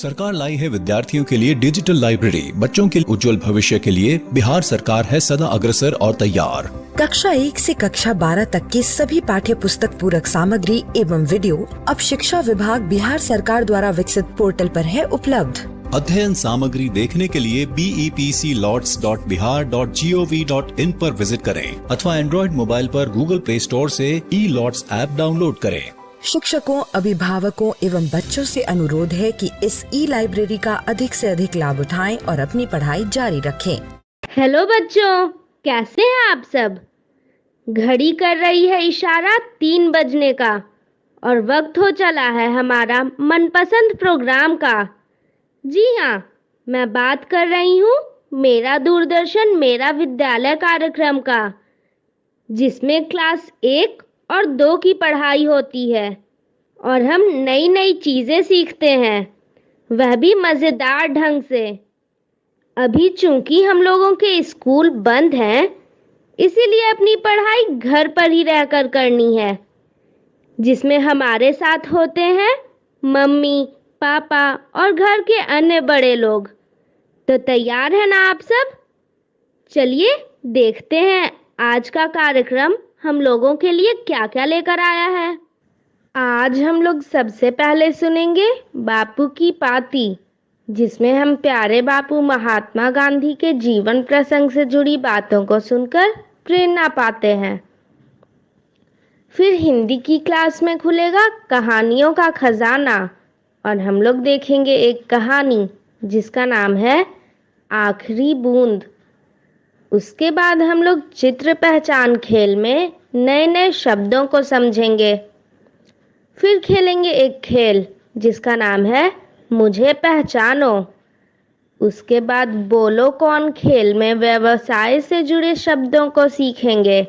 सरकार लाई है विद्यार्थियों के लिए डिजिटल लाइब्रेरी। बच्चों के उज्जवल भविष्य के लिए बिहार सरकार है सदा अग्रसर और तैयार। कक्षा 1 से कक्षा 12 तक की सभी पाठ्य पुस्तक पूरक सामग्री एवं वीडियो अब शिक्षा विभाग बिहार सरकार द्वारा विकसित पोर्टल पर है उपलब्ध। अध्ययन सामग्री देखने के लिए BEPCLOTS.bihar.gov.in पर विजिट करें अथवा एंड्रॉइड मोबाइल पर गूगल प्ले स्टोर से E-LOTS ऐप डाउनलोड करें। शिक्षकों, अभिभावकों एवं बच्चों से अनुरोध है कि इस ई-लाइब्रेरी का अधिक से अधिक लाभ उठाएं और अपनी पढ़ाई जारी रखें। हेलो बच्चों, कैसे हैं आप सब? घड़ी कर रही है इशारा 3 बजने का और वक्त हो चला है हमारा मनपसंद प्रोग्राम का। जी हाँ, मैं बात कर रही हूँ मेरा दूरदर्शन मेरा विद्यालय कार्यक्रम का, जिसमें क्लास 1 और 2 की पढ़ाई होती है और हम नई नई चीज़ें सीखते हैं, वह भी मज़ेदार ढंग से। अभी चूंकि हम लोगों के स्कूल बंद हैं, इसीलिए अपनी पढ़ाई घर पर ही रहकर करनी है, जिसमें हमारे साथ होते हैं मम्मी, पापा और घर के अन्य बड़े लोग। तो तैयार है ना आप सब? चलिए देखते हैं आज का कार्यक्रम हम लोगों के लिए क्या क्या लेकर आया है। आज हम लोग सबसे पहले सुनेंगे बापू की पाती, जिसमें हम प्यारे बापू महात्मा गांधी के जीवन प्रसंग से जुड़ी बातों को सुनकर प्रेरणा पाते हैं। फिर हिंदी की क्लास में खुलेगा कहानियों का खजाना और हम लोग देखेंगे एक कहानी जिसका नाम है आखिरी बूंद। उसके बाद हम लोग चित्र पहचान खेल में नए नए शब्दों को समझेंगे। फिर खेलेंगे एक खेल जिसका नाम है मुझे पहचानो। उसके बाद बोलो कौन खेल में व्यवसाय से जुड़े शब्दों को सीखेंगे।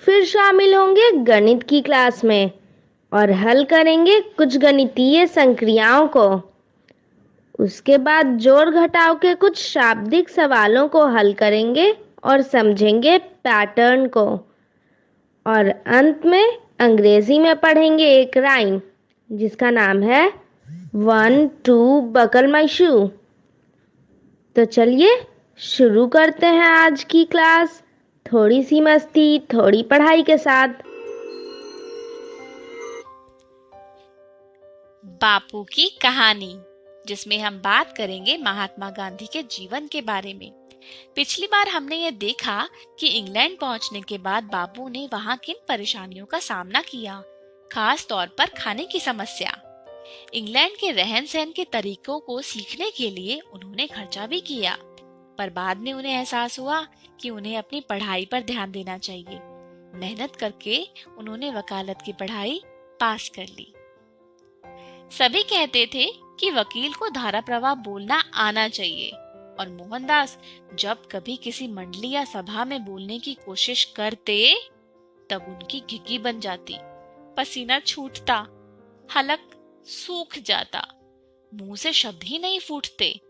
फिर शामिल होंगे गणित की क्लास में और हल करेंगे कुछ गणितीय संक्रियाओं को। उसके बाद जोड़ घटाव के कुछ शाब्दिक सवालों को हल करेंगे और समझेंगे पैटर्न को। और अंत में अंग्रेजी में पढ़ेंगे एक राइम जिसका नाम है 1 2 बकल माई शू। तो चलिए शुरू करते हैं आज की क्लास, थोड़ी सी मस्ती थोड़ी पढ़ाई के साथ। बापू की कहानी, जिसमें हम बात करेंगे महात्मा गांधी के जीवन के बारे में। पिछली बार हमने ये देखा कि इंग्लैंड पहुंचने के बाद बापू ने वहां किन परेशानियों का सामना किया, खास तौर पर खाने की समस्या। इंग्लैंड के रहन सहन के तरीकों को सीखने के लिए उन्होंने खर्चा भी किया, पर बाद में उन्हें एहसास हुआ कि उन्हें अपनी पढ़ाई पर ध्यान देना चाहिए। मेहनत करके उन्होंने वकालत की पढ़ाई पास कर ली। सभी कहते थे कि वकील को धारा प्रवाह बोलना आना चाहिए, और मोहनदास जब कभी किसी मंडली या सभा में बोलने की कोशिश करते तब उनकी घिघी बन जाती, पसीना छूटता, हलक सूख जाता, मुंह से शब्द ही नहीं फूटते।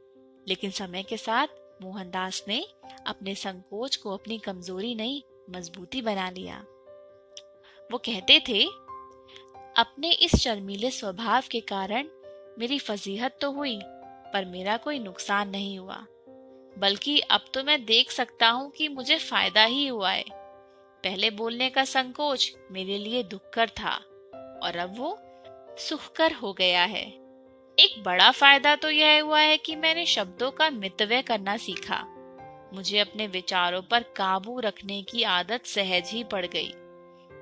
लेकिन समय के साथ मोहनदास ने अपने संकोच को अपनी कमजोरी नहीं मजबूती बना लिया। वो कहते थे, अपने इस शर्मीले स्वभाव के कारण मेरी फजीहत तो हुई पर मेरा कोई नुकसान नहीं हुआ, बल्कि अब तो मैं देख सकता हूँ कि मुझे फायदा ही हुआ है। पहले बोलने का संकोच मेरे लिए दुखकर था और अब वो सुखकर हो गया है। एक बड़ा फायदा तो यह हुआ है कि मैंने शब्दों का मितव्यय करना सीखा। मुझे अपने विचारों पर काबू रखने की आदत सहज ही पड़ गई।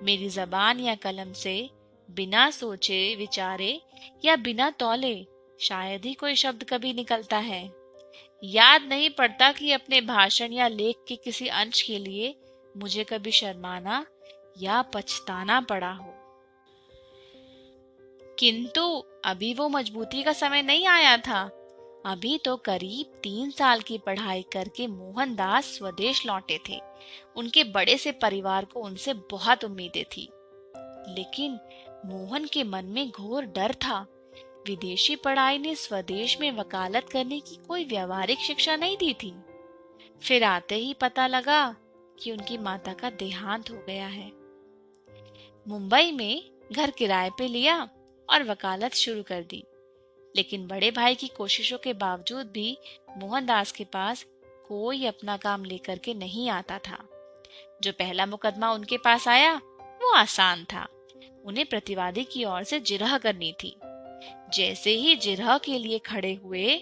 मेरी जबान या कलम से बिना सोचे विचारे या बिना तौले शायद ही कोई शब्द कभी निकलता है। याद नहीं पड़ता कि अपने भाषण या लेख के किसी अंश के लिए मुझे कभी शर्माना या पछताना पड़ा हो। किंतु अभी वो मजबूती का समय नहीं आया था। अभी तो करीब 3 साल की पढ़ाई करके मोहनदास स्वदेश लौटे थे। उनके बड़े से परिवार को उनसे बहुत उम्मीदें थी, लेकिन मोहन के मन में घोर डर था। विदेशी पढ़ाई ने स्वदेश में वकालत करने की कोई व्यावहारिक शिक्षा नहीं दी थी। फिर आते ही पता लगा कि उनकी माता का देहांत हो गया है। मुंबई में घर किराए पे लिया और वकालत शुरू कर दी। लेकिन बड़े भाई की कोशिशों के बावजूद भी मोहनदास के पास कोई अपना काम लेकर के नहीं आता था। जो पहला मुकदमा उनके पास आया वो आसान था। उन्हें प्रतिवादी की ओर से जिरह करनी थी। जैसे ही जिरह के लिए खड़े हुए,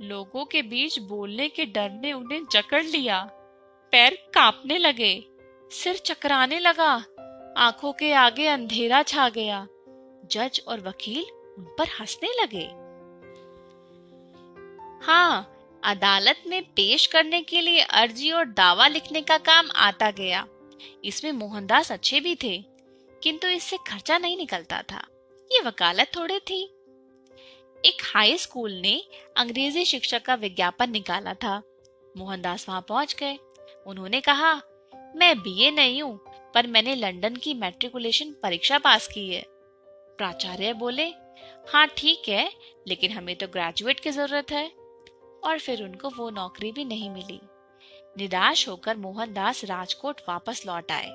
लोगों के बीच बोलने के डर ने उन्हें जकड़ लिया। पैर कांपने लगे, सिर चकराने लगा, आंखों के आगे अंधेरा छा गया। जज और वकील उन पर हंसने लगे। हाँ, अदालत में पेश करने के लिए अर्जी और दावा लिखने का काम आता गया। इसमें मोहनदास अच्छे भी थे, किंतु इससे खर्चा नहीं निकलता था। ये वकालत थोड़े थी। एक हाई स्कूल ने अंग्रेजी शिक्षक का विज्ञापन निकाला था। मोहनदास वहां पहुंच गए। उन्होंने कहा, मैं बीए नहीं हूं, पर मैंने लंदन की मैट्रिकुलेशन परीक्षा पास की है। प्राचार्य बोले, हाँ ठीक है, लेकिन हमें तो ग्रेजुएट की जरूरत है। और फिर उनको वो नौकरी भी नहीं मिली। निराश होकर मोहनदास राजकोट वापस लौट आए।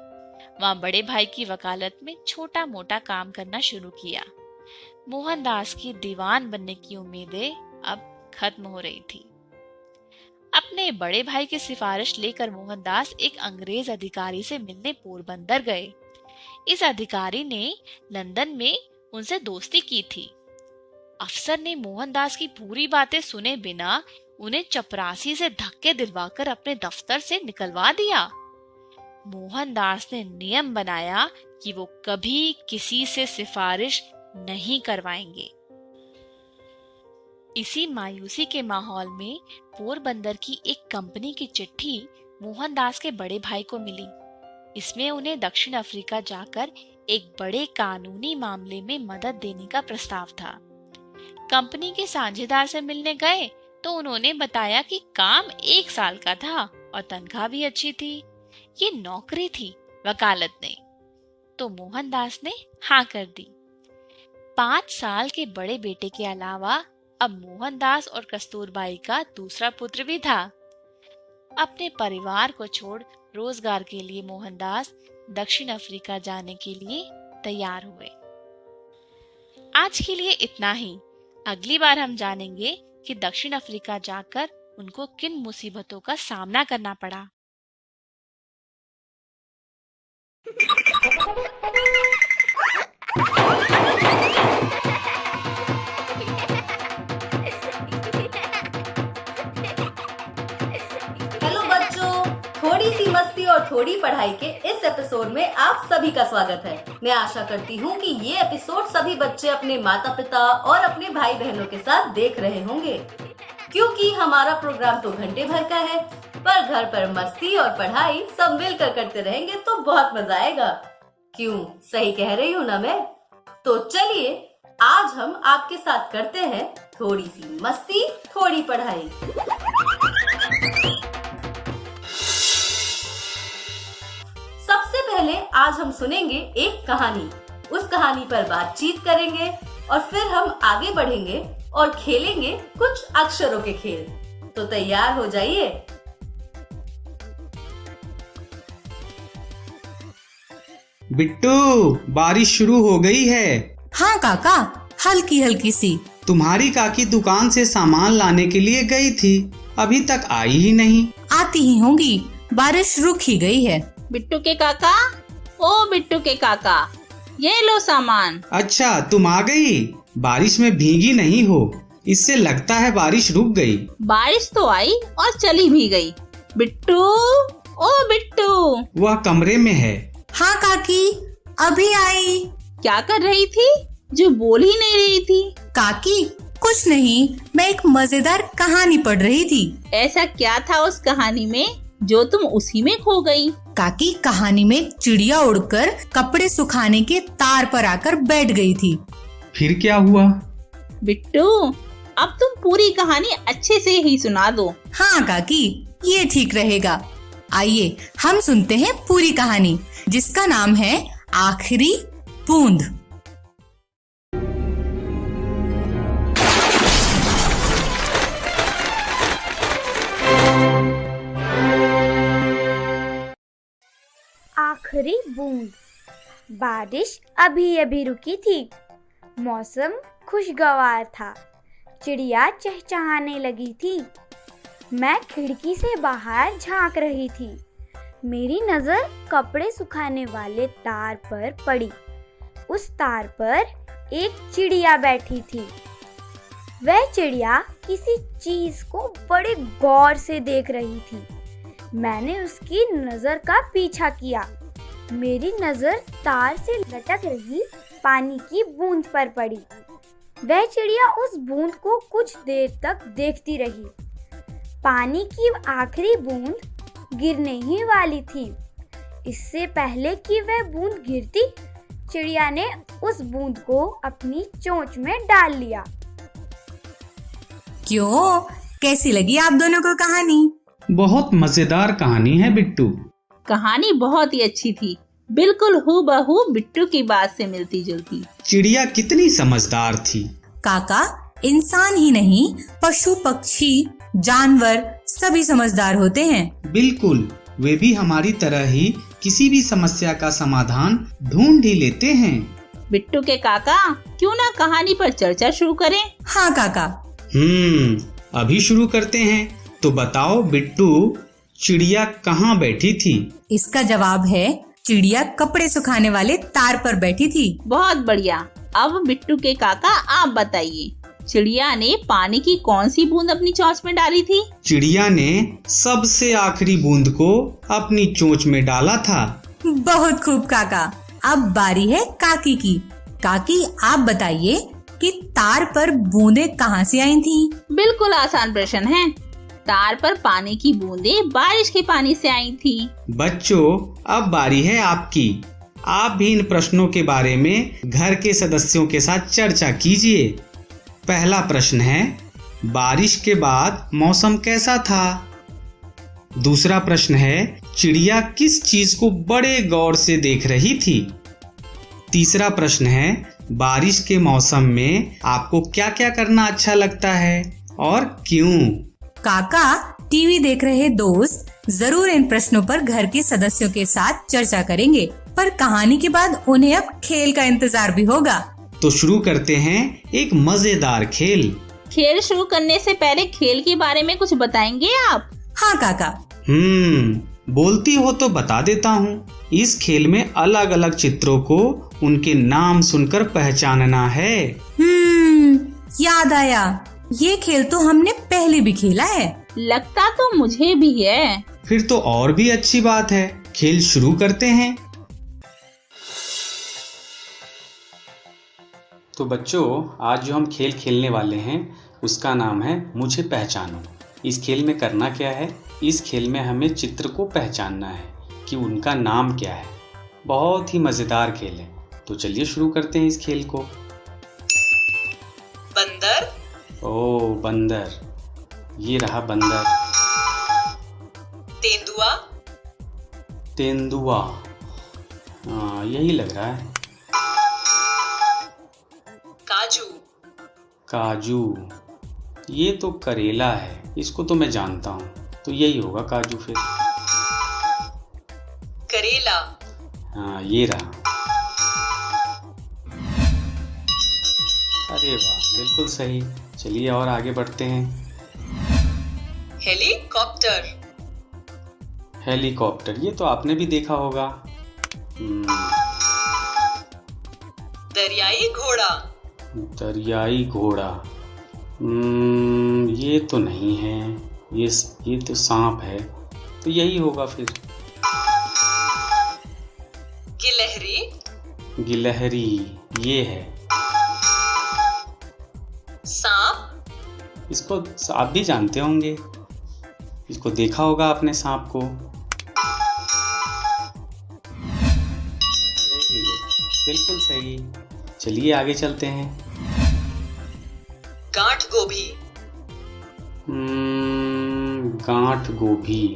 वहां बड़े भाई की वकालत में छोटा मोटा काम करना शुरू किया। मोहनदास की दीवान बनने की उम्मीदें अब खत्म हो रही थी। अपने बड़े भाई की सिफारिश लेकर मोहनदास एक अंग्रेज अधिकारी से मिलने पोरबंदर गए। इस अधिकारी ने लंदन में उनसे दोस्ती की थी। अफसर ने मोहनदास की पूरी बातें सुने बिना उन्हें चपरासी से धक्के दिलवाकर अपने दफ्तर से निकलवा दिया। मोहनदास ने नियम बनाया कि वो कभी किसी से सिफारिश नहीं करवाएंगे। इसी मायूसी के माहौल में पोरबंदर की एक कंपनी की चिट्ठी मोहनदास के बड़े भाई को मिली। इसमें उन्हें दक्षिण अफ्रीका जाकर एक बड़े कानूनी मामले में मदद देने का प्रस्ताव था। कंपनी के साझेदार से मिलने गए तो उन्होंने बताया कि काम 1 साल का था और तनख्वाह भी अच्छी थी। ये नौकरी थी, वकालत नहीं। तो मोहनदास ने हाँ कर दी। 5 साल के बड़े बेटे के अलावा अब मोहनदास और कस्तूरबाई का दूसरा पुत्र भी था। अपने परिवार को छोड़ रोजगार के लिए मोहनदास दक्षिण अफ्रीका जाने के लिए तैयार हुए। आज के लिए इतना ही। अगली बार हम जानेंगे कि दक्षिण अफ्रीका जाकर उनको किन मुसीबतों का सामना करना पड़ा। हेलो बच्चों, थोड़ी सी मस्ती और थोड़ी पढ़ाई के इस एपिसोड में आप सभी का स्वागत है। मैं आशा करती हूँ कि ये एपिसोड सभी बच्चे अपने माता पिता और अपने भाई बहनों के साथ देख रहे होंगे, क्योंकि हमारा प्रोग्राम तो घंटे भर का है, पर घर पर मस्ती और पढ़ाई सब मिलकर करते रहेंगे तो बहुत मजा आएगा। क्यों, सही कह रही हूँ ना मैं? तो चलिए आज हम आपके साथ करते हैं थोड़ी सी मस्ती थोड़ी पढ़ाई। सबसे पहले आज हम सुनेंगे एक कहानी। उस कहानी पर बातचीत करेंगे और फिर हम आगे बढ़ेंगे और खेलेंगे कुछ अक्षरों के खेल। तो तैयार हो जाइए। बिट्टू, बारिश शुरू हो गई है। हाँ काका, हल्की हल्की सी। तुम्हारी काकी दुकान से सामान लाने के लिए गई थी, अभी तक आई ही नहीं। आती ही होंगी, बारिश रुक ही गई है। बिट्टू के काका, ओ बिट्टू के काका, ये लो सामान। अच्छा, तुम आ गई। बारिश में भीगी नहीं हो, इससे लगता है बारिश रुक गई। बारिश तो आई और चली भी गई। बिट्टू, ओ बिट्टू। वह कमरे में है। हाँ काकी, अभी आई। क्या कर रही थी जो बोल ही नहीं रही थी? काकी कुछ नहीं, मैं एक मजेदार कहानी पढ़ रही थी। ऐसा क्या था उस कहानी में जो तुम उसी में खो गई? काकी, कहानी में चिड़िया उड़कर कपड़े सुखाने के तार पर आकर बैठ गई थी। फिर क्या हुआ? बिट्टू, अब तुम पूरी कहानी अच्छे से ही सुना दो। हाँ काकी, ये ठीक रहेगा। आइए हम सुनते हैं पूरी कहानी, जिसका नाम है आखिरी बूंद। आखिरी बूंद। बारिश अभी अभी रुकी थी। मौसम खुशगवार था। चिड़िया चहचहाने लगी थी। मैं खिड़की से बाहर झांक रही थी। मेरी नजर कपड़े सुखाने वाले तार पर पड़ी। उस तार पर एक चिड़िया बैठी थी। वह चिड़िया किसी चीज को बड़े गौर से देख रही थी। मैंने उसकी नजर का पीछा किया। मेरी नजर तार से लटक रही पानी की बूंद पर पड़ी। वह चिड़िया उस बूंद को कुछ देर तक देखती रही। पानी की आखिरी बूंद गिरने ही वाली थी। इससे पहले कि वह बूंद गिरती, चिड़िया ने उस बूंद को अपनी चोंच में डाल लिया। क्यों, कैसी लगी आप दोनों को कहानी? बहुत मजेदार कहानी है बिट्टू। कहानी बहुत ही अच्छी थी, बिल्कुल हूबहू बिट्टू की बात से मिलती जुलती। चिड़िया कितनी समझदार थी। काका, इंसान ही नहीं, पशु पक्षी जानवर सभी समझदार होते हैं। बिल्कुल, वे भी हमारी तरह ही किसी भी समस्या का समाधान ढूंढ ही लेते हैं। बिट्टू के काका, क्यों ना कहानी पर चर्चा शुरू करें? हाँ काका। अभी शुरू करते हैं। तो बताओ बिट्टू, चिड़िया कहाँ बैठी थी? इसका जवाब है चिड़िया कपड़े सुखाने वाले तार पर बैठी थी। बहुत बढ़िया। अब बिट्टू के काका आप बताइए, चिड़िया ने पानी की कौन सी बूंद अपनी चोंच में डाली थी? चिड़िया ने सबसे आखिरी बूंद को अपनी चोंच में डाला था। बहुत खूब काका। अब बारी है काकी की। काकी, आप बताइए कि तार पर बूंदें कहाँ से आई थीं? बिल्कुल आसान प्रश्न है। तार पर पानी की बूंदें बारिश के पानी से आई थी। बच्चों, अब बारी है आपकी। आप भी इन प्रश्नों के बारे में घर के सदस्यों के साथ चर्चा कीजिए। पहला प्रश्न है, बारिश के बाद मौसम कैसा था? दूसरा प्रश्न है, चिड़िया किस चीज को बड़े गौर से देख रही थी? तीसरा प्रश्न है, बारिश के मौसम में आपको क्या क्या करना अच्छा लगता है और क्यों? काका, टीवी देख रहे दोस्त जरूर इन प्रश्नों पर घर के सदस्यों के साथ चर्चा करेंगे, पर कहानी के बाद उन्हें अब खेल का इंतजार भी होगा। तो शुरू करते हैं एक मजेदार खेल। खेल शुरू करने से पहले खेल के बारे में कुछ बताएंगे आप? हाँ काका। बोलती हो तो बता देता हूँ। इस खेल में अलग अलग चित्रों को उनके नाम सुनकर पहचानना है। याद आया, ये खेल तो हमने पहले भी खेला है। लगता तो मुझे भी है। फिर तो और भी अच्छी बात है। खेल शुरू करते हैं। तो बच्चों, आज जो हम खेल खेलने वाले हैं उसका नाम है मुझे पहचानो। इस खेल में करना क्या है, इस खेल में हमें चित्र को पहचानना है कि उनका नाम क्या है। बहुत ही मजेदार खेल है। तो चलिए शुरू करते हैं इस खेल को। बंदर। ओ बंदर, ये रहा बंदर। तेंदुआ। तेंदुआ, यही लग रहा है। काजू। काजू, ये तो करेला है, इसको तो मैं जानता हूँ, तो यही होगा काजू फिर। करेला। हाँ, ये रहा। अरे वाह, बिल्कुल सही। चलिए और आगे बढ़ते हैं। हेलीकॉप्टर। हेलीकॉप्टर, ये तो आपने भी देखा होगा। दरियाई घोड़ा। दरियाई घोड़ा, ये तो नहीं है। ये तो सांप है, तो यही होगा फिर। गिलहरी। गिलहरी, ये है। सांप। इसको आप भी जानते होंगे, इसको देखा होगा आपने सांप को। बिल्कुल सही। चलिए आगे चलते हैं। गांठ गोभी। गांठ गोभी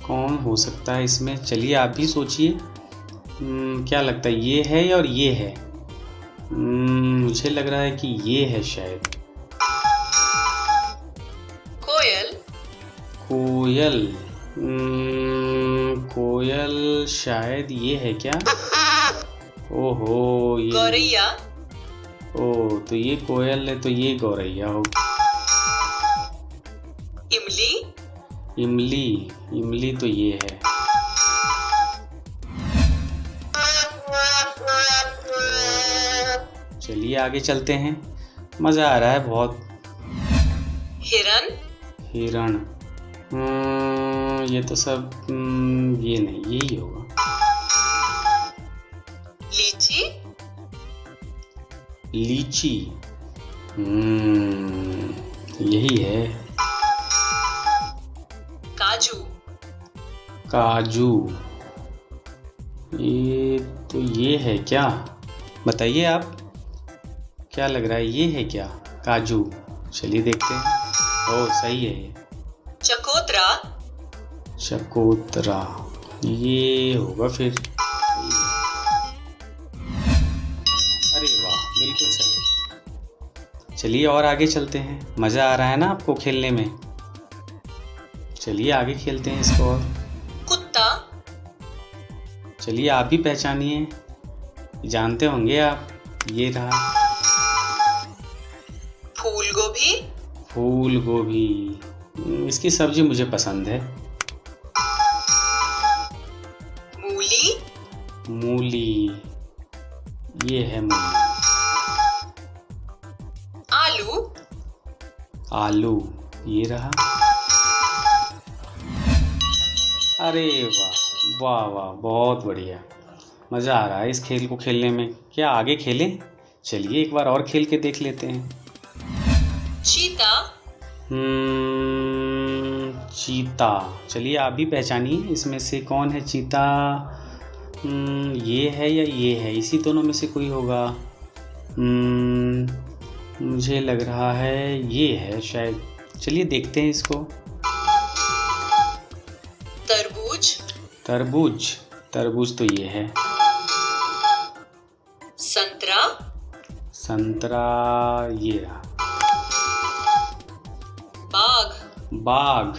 कौन हो सकता है इसमें? चलिए आप भी सोचिए। क्या लगता है, ये है और ये है? मुझे लग रहा है कि ये है शायद। कोयल। कोयल, कोयल शायद ये है क्या? ओहो, ये गौरैया। ओ, तो ये कोयल है तो ये गौरैया होगी। इमली। इमली, इमली तो ये है। चलिए आगे चलते हैं, मजा आ रहा है बहुत। हिरन। हिरण, ये तो सब ये नहीं, यही होगा। लीची। लीची, यही है। काजू। काजू, ये है क्या? बताइए आप, क्या लग रहा है, ये है क्या? काजू, चलिए देखते हैं। ओ, सही है ये। चकोतरा। चकोतरा, ये होगा फिर। अरे वाह, बिल्कुल सही। चलिए और आगे चलते हैं, मजा आ रहा है ना आपको खेलने में? चलिए आगे खेलते हैं इसको। और कुत्ता। चलिए आप भी पहचानिए, जानते होंगे आप। ये रहा। फूल गोभी। फूल गोभी, इसकी सब्जी मुझे पसंद है। मूली। मूली, ये है मूली। आलू। आलू, ये रहा। अरे वाह वाह वाह, बहुत बढ़िया, मज़ा आ रहा है इस खेल को खेलने में। क्या आगे खेलें? चलिए एक बार और खेल के देख लेते हैं। चीता। चीता, चलिए आप भी पहचानिए इसमें से कौन है चीता। ये है या ये है, इसी दोनों में से कोई होगा। मुझे लग रहा है ये है शायद। चलिए देखते हैं इसको। तरबूज। तरबूज, तरबूज तो ये है। संतरा। संतरा, ये रहा। बाघ। बाघ,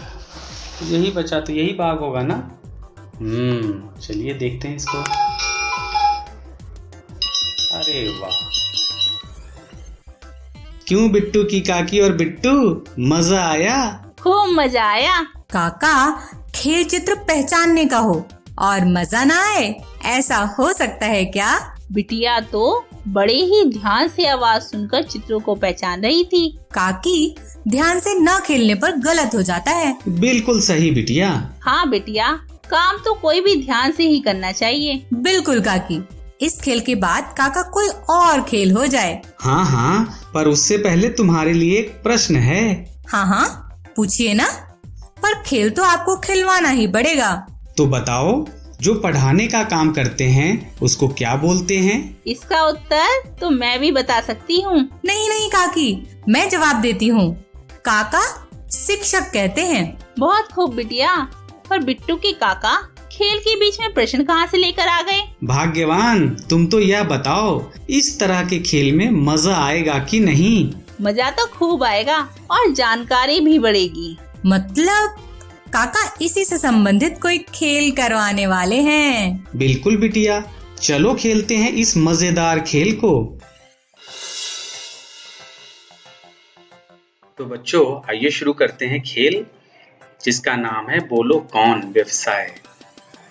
यही बचा, तो यही बाघ होगा ना। चलिए देखते हैं इसको। अरे वाह, क्यों बिट्टू की काकी और बिट्टू, मजा आया? खूब मजा आया। काका, खेल चित्र पहचानने का हो और मजा ना आए, ऐसा हो सकता है क्या? बिटिया तो बड़े ही ध्यान से आवाज सुनकर चित्रों को पहचान रही थी। काकी, ध्यान से न खेलने पर गलत हो जाता है। बिल्कुल सही बिटिया। हाँ बिटिया, काम तो कोई भी ध्यान से ही करना चाहिए। बिल्कुल काकी, इस खेल के बाद काका कोई और खेल हो जाए। हाँ हाँ, पर उससे पहले तुम्हारे लिए एक प्रश्न है। हाँ हाँ, पूछिए ना। पर खेल तो आपको खिलवाना ही पड़ेगा। तो बताओ, जो पढ़ाने का काम करते हैं उसको क्या बोलते हैं? इसका उत्तर तो मैं भी बता सकती हूँ। नहीं नहीं काकी, मैं जवाब देती हूँ। काका शिक्षक कहते हैं। बहुत खूब बिटिया, पर बिट्टू के काका खेल के बीच में प्रश्न कहाँ से लेकर आ गए? भाग्यवान, तुम तो यह बताओ, इस तरह के खेल में मजा आएगा कि नहीं? मजा तो खूब आएगा और जानकारी भी बढ़ेगी। मतलब काका इसी से संबंधित कोई खेल करवाने वाले हैं? बिल्कुल बिटिया, चलो खेलते हैं इस मजेदार खेल को। तो बच्चों, आइए शुरू करते हैं खेल, जिसका नाम है बोलो कौन व्यवसाय।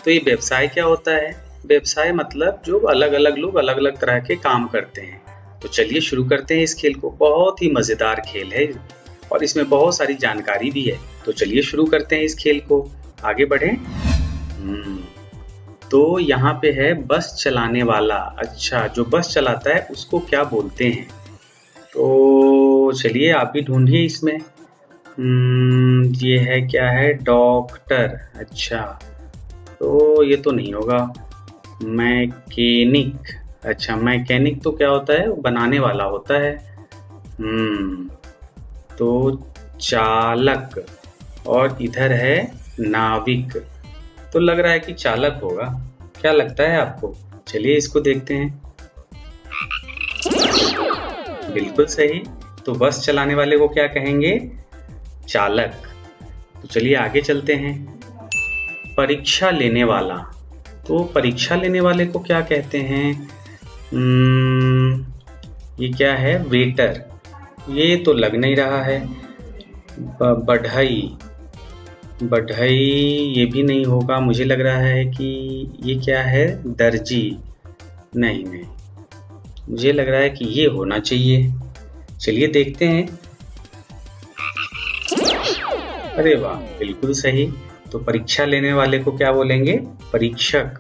तो ये व्यवसाय क्या होता है? व्यवसाय मतलब जो अलग अलग लोग अलग अलग तरह के काम करते हैं। तो चलिए शुरू करते हैं इस खेल को। बहुत ही मजेदार खेल है और इसमें बहुत सारी जानकारी भी है। तो चलिए शुरू करते हैं इस खेल को, आगे बढ़ें। तो यहाँ पे है बस चलाने वाला। अच्छा, जो बस चलाता है उसको क्या बोलते हैं? तो चलिए आप भी ढूंढिए इसमें। ये है, क्या है? डॉक्टर। अच्छा, तो ये तो नहीं होगा। मैकेनिक। अच्छा, मैकेनिक तो क्या होता है? बनाने वाला होता है। तो चालक, और इधर है नाविक। तो लग रहा है कि चालक होगा। क्या लगता है आपको? चलिए इसको देखते हैं। बिल्कुल सही। तो बस चलाने वाले को क्या कहेंगे? चालक। तो चलिए आगे चलते हैं। परीक्षा लेने वाला। तो परीक्षा लेने वाले को क्या कहते हैं? ये क्या है? वेटर। ये तो लग नहीं रहा है। बढ़ई, बढ़ई ये भी नहीं होगा। मुझे लग रहा है कि ये क्या है? दर्जी। नहीं नहीं, मुझे लग रहा है कि ये होना चाहिए। चलिए देखते हैं। अरे वाह, बिल्कुल सही। तो परीक्षा लेने वाले को क्या बोलेंगे? परीक्षक।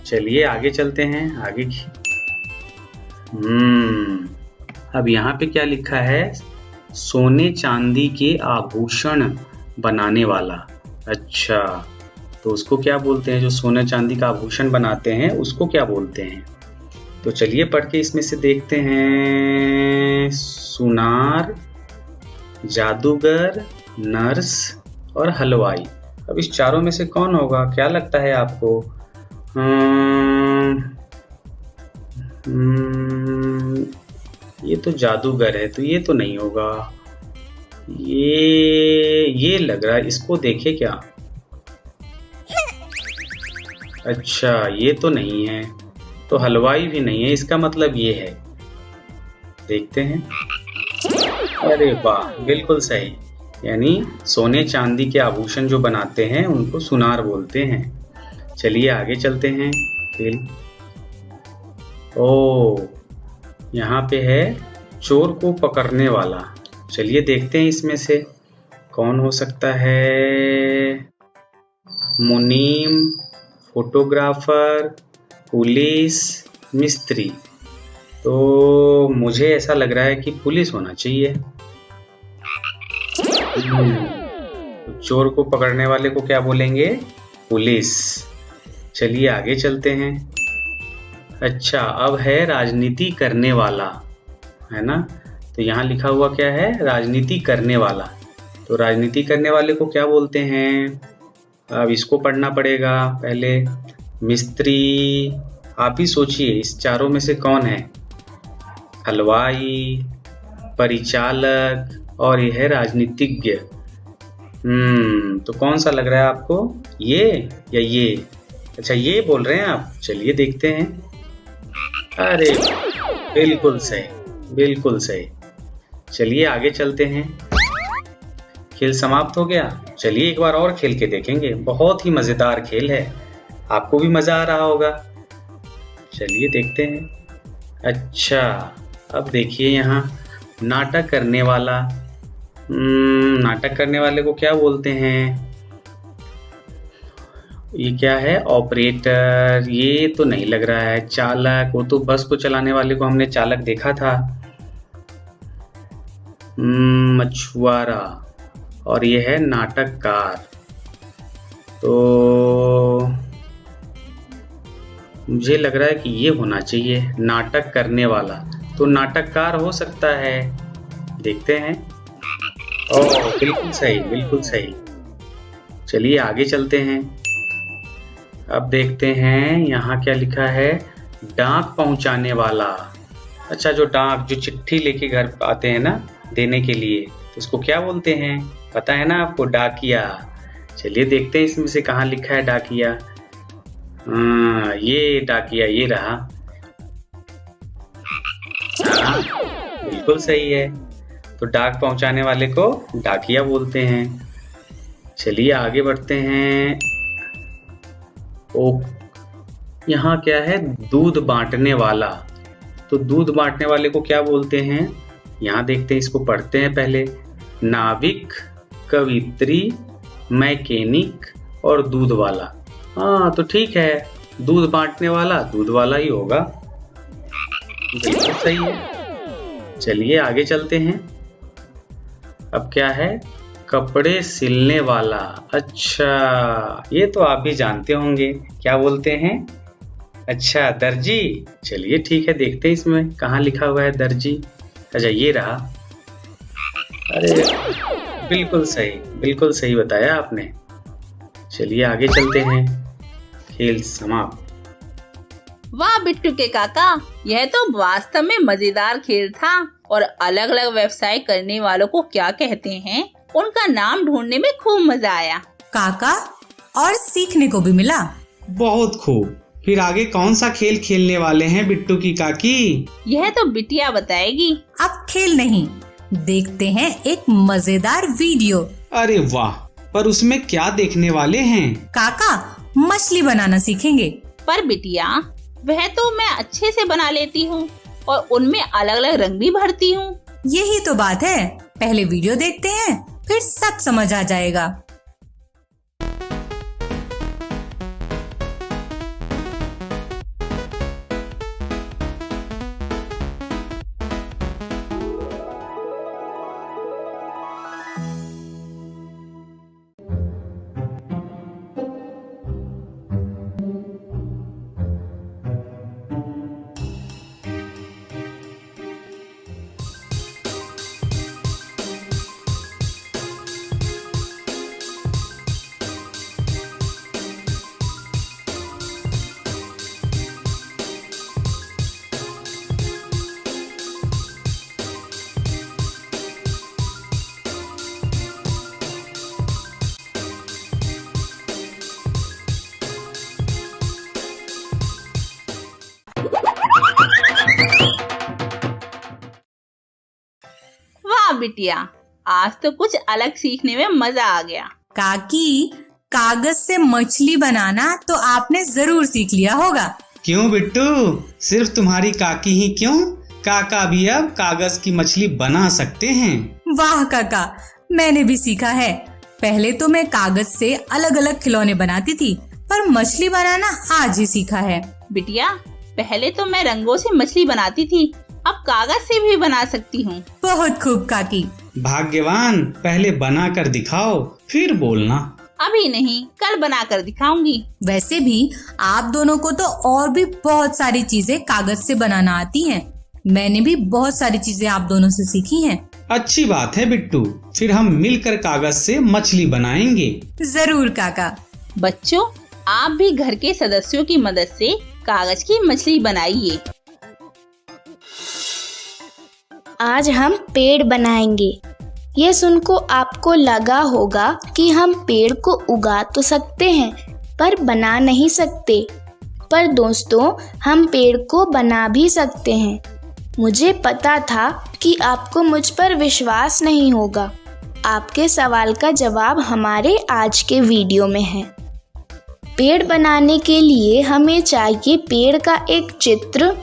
चलिए आगे चलते हैं। आगे अब यहाँ पे क्या लिखा है? सोने चांदी के आभूषण बनाने वाला। अच्छा, तो उसको क्या बोलते हैं? जो सोने चांदी का आभूषण बनाते हैं उसको क्या बोलते हैं? तो चलिए पढ़ के इसमें से देखते हैं। सुनार, जादूगर, नर्स और हलवाई। अब इस चारों में से कौन होगा? क्या लगता है आपको? ये तो जादूगर है, तो ये तो नहीं होगा। ये लग रहा है, इसको देखे क्या? अच्छा, ये तो नहीं है। तो हलवाई भी नहीं है, इसका मतलब ये है। देखते हैं। अरे वाह, बिल्कुल सही। यानी सोने चांदी के आभूषण जो बनाते हैं उनको सुनार बोलते हैं। चलिए आगे चलते हैं। खेल। यहाँ पे है चोर को पकड़ने वाला। चलिए देखते हैं इसमें से कौन हो सकता है। मुनीम, फोटोग्राफर, पुलिस, मिस्त्री। तो मुझे ऐसा लग रहा है कि पुलिस होना चाहिए। चोर को पकड़ने वाले को क्या बोलेंगे? पुलिस। चलिए आगे चलते हैं। अच्छा, अब है राजनीति करने वाला, है ना? तो यहाँ लिखा हुआ क्या है? राजनीति करने वाला। तो राजनीति करने वाले को क्या बोलते हैं? अब इसको पढ़ना पड़ेगा पहले। मिस्त्री। आप ही सोचिए, इस चारों में से कौन है? हलवाई, परिचालक और यह है राजनीतिज्ञ। तो कौन सा लग रहा है आपको? ये या ये? अच्छा, ये बोल रहे हैं आप। चलिए देखते हैं। अरे बिल्कुल सही, बिल्कुल सही। चलिए आगे चलते हैं। खेल समाप्त हो गया। चलिए एक बार और खेल के देखेंगे। बहुत ही मजेदार खेल है, आपको भी मजा आ रहा होगा। चलिए देखते हैं। अच्छा, अब देखिए यहाँ नाटक करने वाला। नाटक करने वाले को क्या बोलते हैं? ये क्या है? ऑपरेटर। ये तो नहीं लग रहा है। चालक, वो तो बस को चलाने वाले को हमने चालक देखा था। मछुआरा। और ये है नाटककार। तो मुझे लग रहा है कि ये होना चाहिए, नाटक करने वाला। तो नाटककार हो सकता है। देखते हैं। ओह, बिल्कुल सही, बिल्कुल सही। चलिए आगे चलते हैं। अब देखते हैं यहाँ क्या लिखा है। डाक पहुंचाने वाला। अच्छा, जो चिट्ठी लेके घर आते हैं ना देने के लिए, तो उसको क्या बोलते हैं? पता है ना आपको? डाकिया। चलिए देखते हैं इसमें से कहाँ लिखा है डाकिया। ये डाकिया, ये रहा। हाँ, बिल्कुल सही है। तो डाक पहुंचाने वाले को डाकिया बोलते हैं। चलिए आगे बढ़ते हैं। यहाँ क्या है? दूध बांटने वाला। तो दूध बांटने वाले को क्या बोलते हैं? यहाँ देखते हैं, इसको पढ़ते हैं पहले। नाविक, कवित्री, मैकेनिक और दूध वाला। हाँ, तो ठीक है, दूध बांटने वाला दूध वाला ही होगा। बिल्कुल सही है। चलिए आगे चलते हैं। अब क्या है? कपड़े सिलने वाला। अच्छा, ये तो आप भी जानते होंगे, क्या बोलते हैं? अच्छा, दर्जी। चलिए ठीक है, देखते हैं इसमें कहाँ लिखा हुआ है दर्जी। अच्छा, ये रहा। अरे बिल्कुल सही, बिल्कुल सही बताया आपने। चलिए आगे चलते हैं। खेल समाप्त। वाह बिट्टू के काका, यह तो वास्तव में मजेदार खेल था। और अलग अलग व्यवसाय करने वालों को क्या कहते हैं, उनका नाम ढूंढने में खूब मजा आया। काका, और सीखने को भी मिला। बहुत खूब। फिर आगे कौन सा खेल खेलने वाले हैं बिट्टू की काकी? यह तो बिटिया बताएगी। अब खेल नहीं, देखते हैं एक मजेदार वीडियो। अरे वाह, पर उसमें क्या देखने वाले हैं? काका मछली बनाना सीखेंगे। पर बिटिया, वह तो मैं अच्छे से बना लेती हूँ और उनमें अलग अलग रंग भी भरती हूँ। यही तो बात है, पहले वीडियो देखते हैं, फिर सब समझ आ जाएगा। वाह बिटिया, आज तो कुछ अलग सीखने में मजा आ गया। काकी, कागज से मछली बनाना तो आपने जरूर सीख लिया होगा। क्यों बिट्टू, सिर्फ तुम्हारी काकी ही क्यों, काका भी अब कागज की मछली बना सकते हैं। वाह काका, मैंने भी सीखा है। पहले तो मैं कागज से अलग अलग खिलौने बनाती थी, पर मछली बनाना आज ही सीखा है। बिटिया, पहले तो मैं रंगों से मछली बनाती थी, अब कागज से भी बना सकती हूँ। बहुत खूब काकी। भाग्यवान, पहले बना कर दिखाओ, फिर बोलना। अभी नहीं, कल बना कर दिखाऊंगी। वैसे भी आप दोनों को तो और भी बहुत सारी चीजें कागज से बनाना आती हैं। मैंने भी बहुत सारी चीजें आप दोनों से सीखी हैं। अच्छी बात है बिट्टू, फिर हम मिलकर कागज से मछली बनाएंगे। जरूर काका। बच्चों, आप भी घर के सदस्यों की मदद से कागज की मछली बनाइए। आज हम पेड़ बनाएंगे। ये सुनको आपको लगा होगा कि हम पेड़ को उगा तो सकते हैं पर बना नहीं सकते। पर दोस्तों, हम पेड़ को बना भी सकते हैं। मुझे पता था कि आपको मुझ पर विश्वास नहीं होगा। आपके सवाल का जवाब हमारे आज के वीडियो में है। पेड़ बनाने के लिए हमें चाहिए पेड़ का एक चित्र,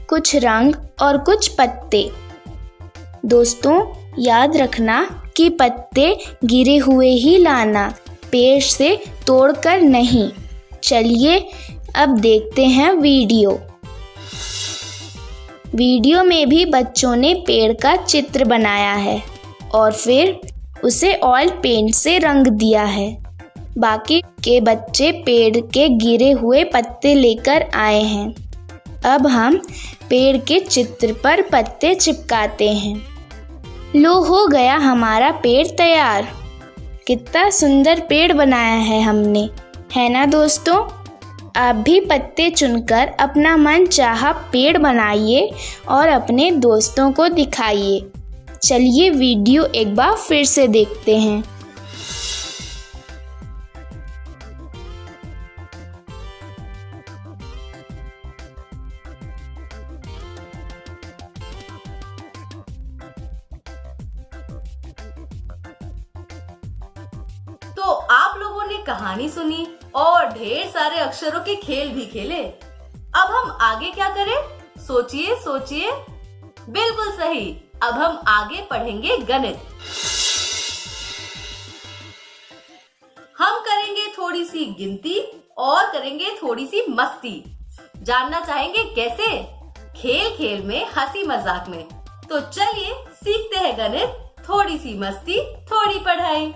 कुछ रंग और कुछ पत्ते। दोस्तों, याद रखना कि पत्ते गिरे हुए ही लाना, पेड़ से तोड़कर नहीं। चलिए अब देखते हैं वीडियो। वीडियो में भी बच्चों ने पेड़ का चित्र बनाया है और फिर उसे ऑयल पेंट से रंग दिया है। बाकी के बच्चे पेड़ के गिरे हुए पत्ते लेकर आए हैं। अब हम पेड़ के चित्र पर पत्ते चिपकाते हैं। लो, हो गया हमारा पेड़ तैयार। कितना सुंदर पेड़ बनाया है हमने, है ना दोस्तों? आप भी पत्ते चुनकर अपना मन चाहा पेड़ बनाइए और अपने दोस्तों को दिखाइए। चलिए वीडियो एक बार फिर से देखते हैं। तो आप लोगों ने कहानी सुनी और ढेर सारे अक्षरों के खेल भी खेले। अब हम आगे क्या करें? सोचिए सोचिए। बिल्कुल सही, अब हम आगे पढ़ेंगे गणित। हम करेंगे थोड़ी सी गिनती और करेंगे थोड़ी सी मस्ती। जानना चाहेंगे कैसे? खेल खेल में, हंसी मजाक में। तो चलिए सीखते हैं गणित। थोड़ी सी मस्ती, थोड़ी पढ़ाई।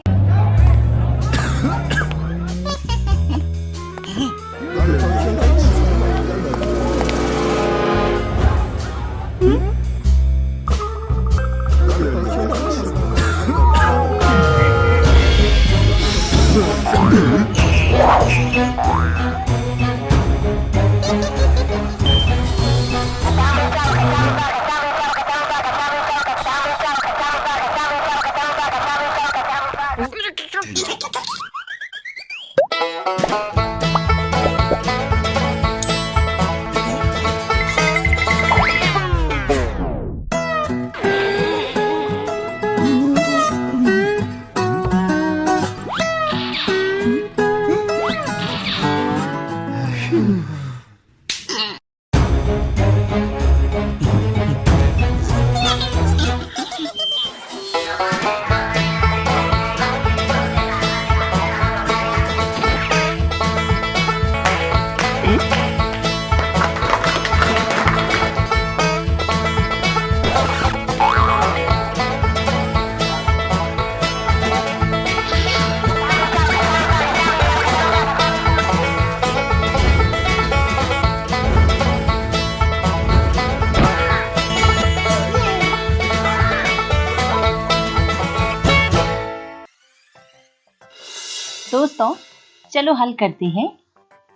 दोस्तों चलो हल करते हैं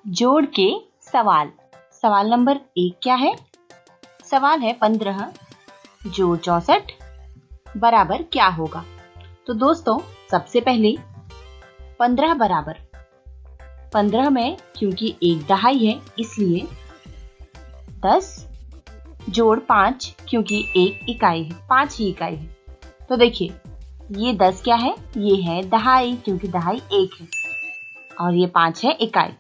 जोड़ के सवाल। सवाल नंबर 1 क्या है? सवाल है 15 जोड़ 64 बराबर क्या होगा? तो दोस्तों सबसे पहले 15 बराबर 15 में क्योंकि 1 दहाई है इसलिए 10 जोड़ 5 क्योंकि 1 इकाई है, 5 ही इकाई है। तो देखिए ये 10 क्या है? ये है दहाई क्योंकि दहाई 1 है और ये 5 है इकाई।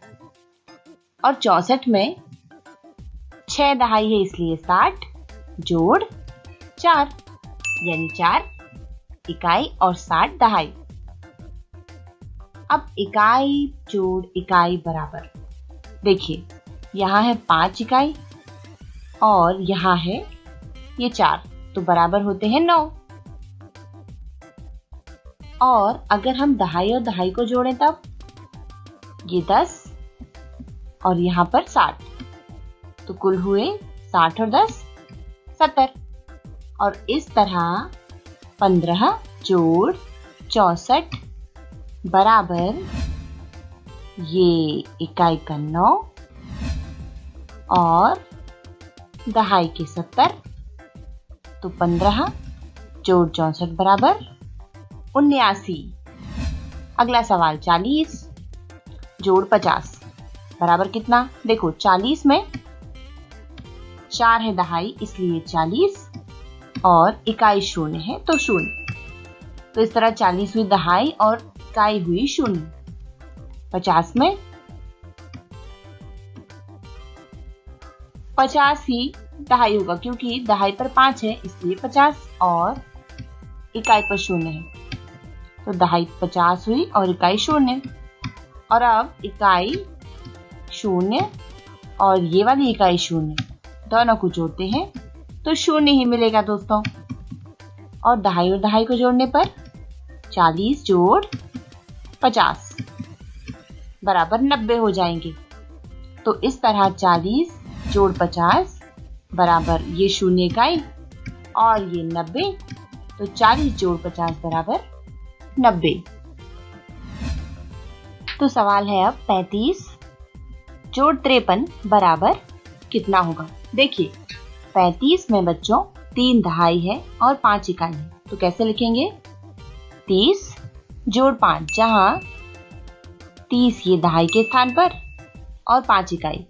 और 64 में 6 दहाई है इसलिए 60 जोड़ 4 यानी 4 इकाई और 60 दहाई। अब इकाई जोड़ इकाई बराबर देखिए यहाँ है 5 इकाई और यहाँ है ये 4 तो बराबर होते हैं 9। और अगर हम दहाई और दहाई को जोड़ें तब ये 10 और यहाँ पर 60 तो कुल हुए 60 और 10 70। और इस तरह 15 जोड़ 64 बराबर ये इकाई का 9 और दहाई के 70 तो 15 जोड़ 64 बराबर 79। अगला सवाल 40 जोड़ 50 बराबर कितना? देखो 40 में 4 है दहाई इसलिए 40 और इकाई 0 है तो 0। तो इस तरह 40 हुई दहाई और इकाई हुई 0। 50 में 50 ही दहाई होगा क्योंकि दहाई पर 5 है इसलिए 50 और इकाई पर 0 है तो दहाई 50 हुई और इकाई 0। और अब इकाई 0 और ये वाली इकाई 0 दोनों को जोड़ते हैं तो 0 ही मिलेगा दोस्तों। और दहाई को जोड़ने पर 40 जोड़ 50 बराबर 90 हो जाएंगे। तो इस तरह 40 जोड़ 50 बराबर ये 0 इकाई और ये 90 तो 40 जोड़ 50 बराबर 90। तो सवाल है अब 35 जोड़ 53 बराबर कितना होगा? देखिए 35 में बच्चों 3 दहाई है और 5 इकाई है तो कैसे लिखेंगे? 30 जोड़ 5 जहां 30 ये दहाई के स्थान पर और 5 इकाई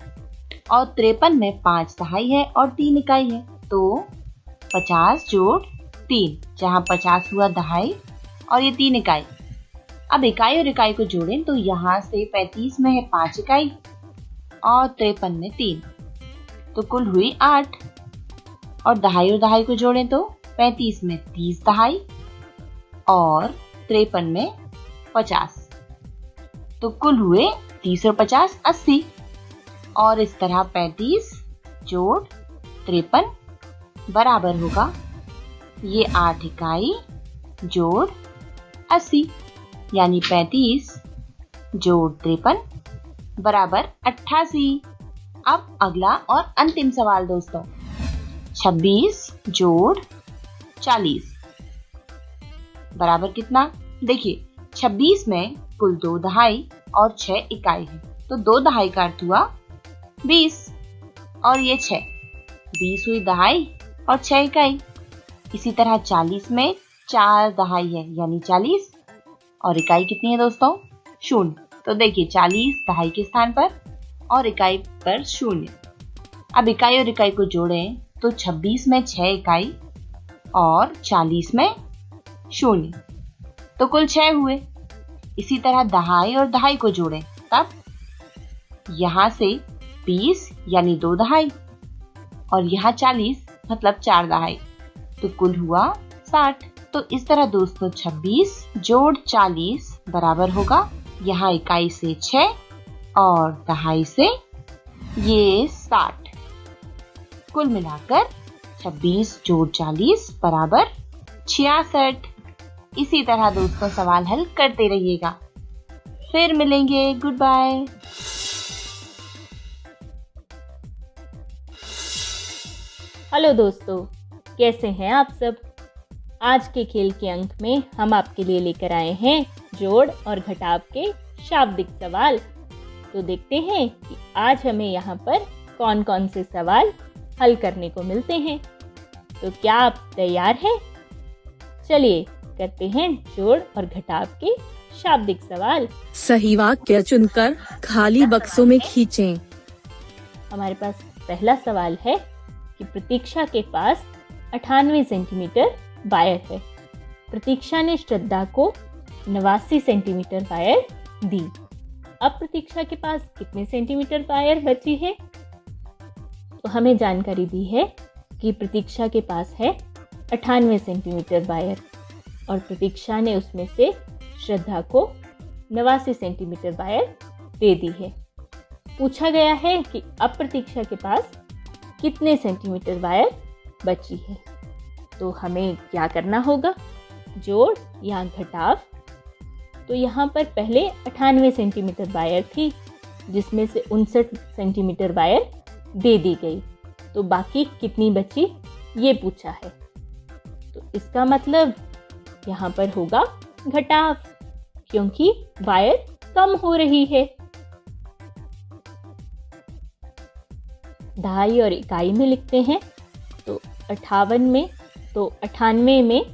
और 53 में 5 दहाई है और 3 इकाई है तो 50 जोड़ 3 जहां 50 हुआ दहाई और ये 3 इकाई। अब इकाई और इकाई को जोड़ें तो यहाँ से 35 में है 5 इकाई और 53 में 3 तो कुल हुई 8। और दहाई को जोड़ें तो 35 में 30 दहाई और 53 में 50 तो कुल हुए 30 और 50 80। और इस तरह 35 जोड़ 53 बराबर होगा ये 8 इकाई जोड़ 80 यानी 35 जोड़ 53 बराबर 88। अब अगला और अंतिम सवाल दोस्तों 26 जोड़ 40 बराबर कितना? देखिए 26 में कुल 2 दहाई और 6 इकाई है तो 2 दहाई का अर्थ हुआ 20 और ये 6 20 हुई दहाई और 6 इकाई। इसी तरह 40 में 4 दहाई है यानी 40 और इकाई कितनी है दोस्तों? 0। तो देखिए 40 दहाई के स्थान पर और इकाई पर 0। अब इकाई और इकाई को जोड़ें तो 26 में 6 इकाई और 40 में 0 तो कुल 6 हुए। इसी तरह दहाई और दहाई को जोड़ें तब यहाँ से 20 यानी 2 दहाई और यहाँ 40 मतलब 4 दहाई तो कुल हुआ 60। तो इस तरह दोस्तों 26 जोड़ 40 बराबर होगा यहाँ इकाई से 6 और दहाई से ये 60। कुल मिलाकर 26 जोड़ 40 बराबर 66। इसी तरह दोस्तों सवाल हल करते रहिएगा। फिर मिलेंगे। Good bye. हेलो दोस्तों, कैसे हैं आप सब। आज के खेल के अंक में हम आपके लिए लेकर आए हैं जोड़ और घटाव के शाब्दिक सवाल। तो देखते हैं कि आज हमें यहाँ पर कौन कौन से सवाल हल करने को मिलते हैं। तो क्या आप तैयार हैं? चलिए करते हैं जोड़ और घटाव के शाब्दिक सवाल। सही वाक्य चुनकर खाली बक्सों में खींचें। हमारे पास पहला सवाल है कि प्रतीक्षा के पास 98 सेंटीमीटर वायर है। प्रतीक्षा ने श्रद्धा को 89 सेंटीमीटर वायर दी। अब प्रतीक्षा के पास कितने सेंटीमीटर वायर बची है? तो हमें जानकारी दी है कि प्रतीक्षा के पास है 98 सेंटीमीटर वायर और प्रतीक्षा ने उसमें से श्रद्धा को 89 सेंटीमीटर वायर दे दी है। पूछा गया है कि अब प्रतीक्षा के पास कितने सेंटीमीटर वायर बची है। तो हमें क्या करना होगा? जोड़ या घटाव। तो यहाँ पर पहले 98 सेंटीमीटर वायर थी जिसमें से 59 सेंटीमीटर वायर दे दी गई। तो बाकी कितनी बची ये पूछा है। तो इसका मतलब यहाँ पर होगा घटाव, क्योंकि वायर कम हो रही है। दहाई और इकाई में लिखते हैं तो 98 में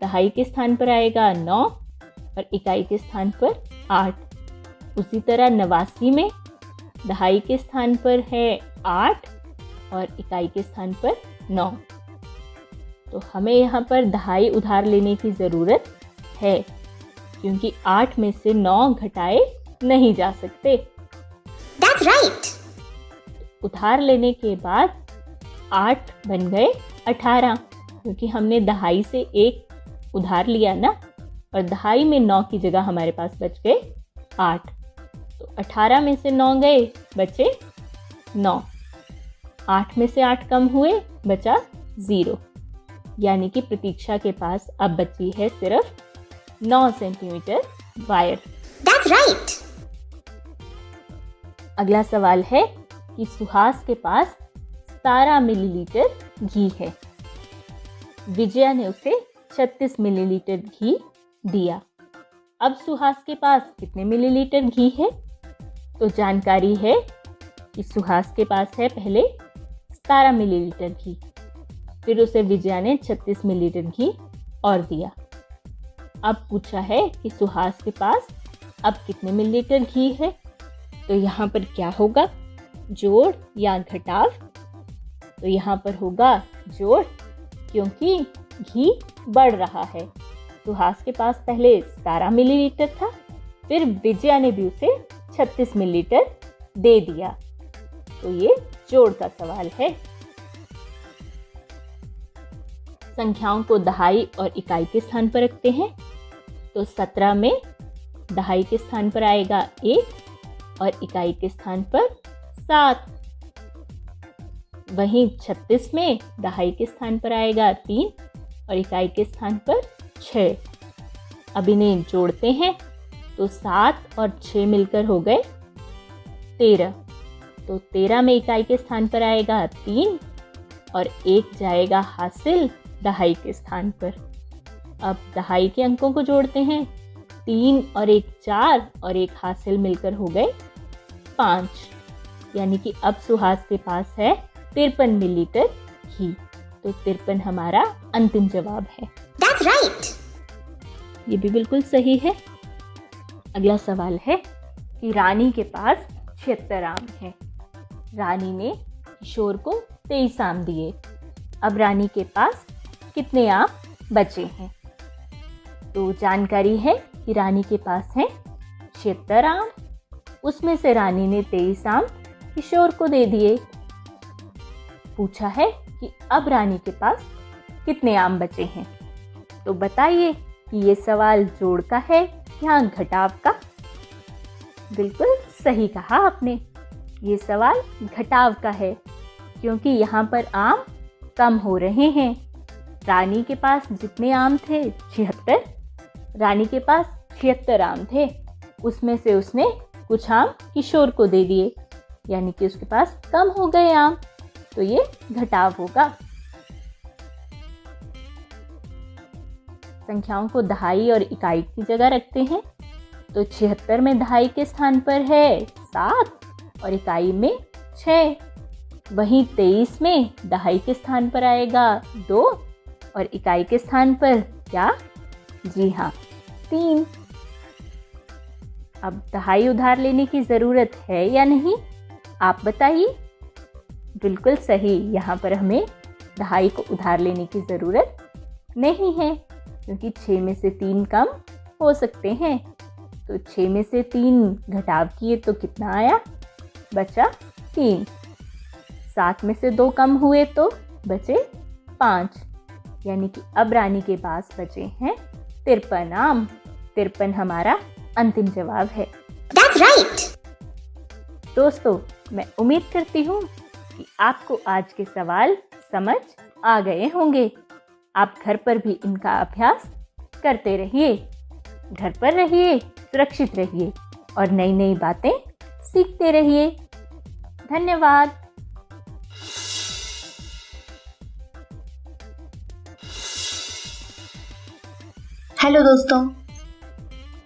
दहाई के स्थान पर आएगा 9 और इकाई के स्थान पर 8। उसी तरह 89 में दहाई के स्थान पर है 8 और इकाई के स्थान पर 9। तो हमें यहाँ पर दहाई उधार लेने की ज़रूरत है, क्योंकि 8 में से 9 घटाए नहीं जा सकते। That's right. उधार लेने के बाद 8 बन गए 18, क्योंकि हमने दहाई से 1 उधार लिया ना, और दहाई में 9 की जगह हमारे पास बच गए 8। तो 18 में से 9 गए, बचे 9। 8 में से 8 कम हुए, बचा 0। यानी कि प्रतीक्षा के पास अब बची है सिर्फ 9 सेंटीमीटर वायर। That's right. अगला सवाल है कि सुहास के पास 17 मिलीलीटर घी है। विजया ने उसे 36 मिलीलीटर घी दिया। अब सुहास के पास कितने मिलीलीटर घी है? तो जानकारी है कि सुहास के पास है पहले 17 मिलीलीटर घी, फिर उसे विजया ने 36 मिलीलीटर घी और दिया। अब पूछा है कि सुहास के पास अब कितने मिलीलीटर घी है। तो यहाँ पर क्या होगा? जोड़ या घटाव। तो यहाँ पर होगा जोड़, क्योंकि घी बढ़ रहा है। सुहास के पास पहले 17 मिलीलीटर था, फिर विजया ने भी उसे 36 मिलीलीटर दे दिया। तो ये जोड़ का सवाल है। संख्याओं को दहाई और इकाई के स्थान पर रखते हैं। तो 17 में दहाई के स्थान पर आएगा 1 और इकाई के स्थान पर 7। वहीं 36 में दहाई के स्थान पर आएगा 3 और इकाई के स्थान पर 6। अब इन्हें जोड़ते हैं तो 7 और 6 मिलकर हो गए 13। तो 13 में इकाई के स्थान पर आएगा 3 और 1 जाएगा हासिल दहाई के स्थान पर। अब दहाई के अंकों को जोड़ते हैं। 3 और 1 4 और 1 हासिल मिलकर हो गए 5। यानी कि अब सुहास के पास है 53 मिलीलीटर घी। तो 53 हमारा अंतिम जवाब है। That's right. ये भी बिल्कुल सही है। अगला सवाल है कि रानी के पास 76 आम है। रानी ने किशोर को 23 आम दिए। अब रानी के पास कितने आम बचे हैं? तो जानकारी है कि रानी के पास है 76 आम। उसमें से रानी ने 23 आम किशोर को दे दिए। पूछा है कि अब रानी के पास कितने आम बचे हैं। तो बताइए कि ये सवाल जोड़ का है या घटाव का? बिल्कुल सही कहा आपने, ये सवाल घटाव का है, क्योंकि यहाँ पर आम कम हो रहे हैं। रानी के पास जितने आम थे 76, रानी के पास 76 आम थे, उसमें से उसने कुछ आम किशोर को दे दिए, यानी कि उसके पास कम हो गए आम। तो ये घटाव होगा। संख्याओं को दहाई और इकाई की जगह रखते हैं। तो 76 में दहाई के स्थान पर है 7 और इकाई में 6। वहीं 23 में दहाई के स्थान पर आएगा 2 और इकाई के स्थान पर क्या? जी हाँ, 3। अब दहाई उधार लेने की ज़रूरत है या नहीं, आप बताइए। बिल्कुल सही, यहाँ पर हमें दहाई को उधार लेने की ज़रूरत नहीं है, क्योंकि 6 में से 3 कम हो सकते हैं। तो 6 में से 3 घटाव किए तो कितना आया? बचा 3। 7 में से 2 कम हुए तो बचे 5, यानी कि अब रानी के पास बचे हैं 53 आम। 53 हमारा अंतिम जवाब है। That's right. दोस्तों, मैं उम्मीद करती हूँ कि आपको आज के सवाल समझ आ गए होंगे। आप घर पर भी इनका अभ्यास करते रहिए। घर पर रहिए, सुरक्षित रहिए और नई नई बातें सीखते रहिए। धन्यवाद। हेलो दोस्तों,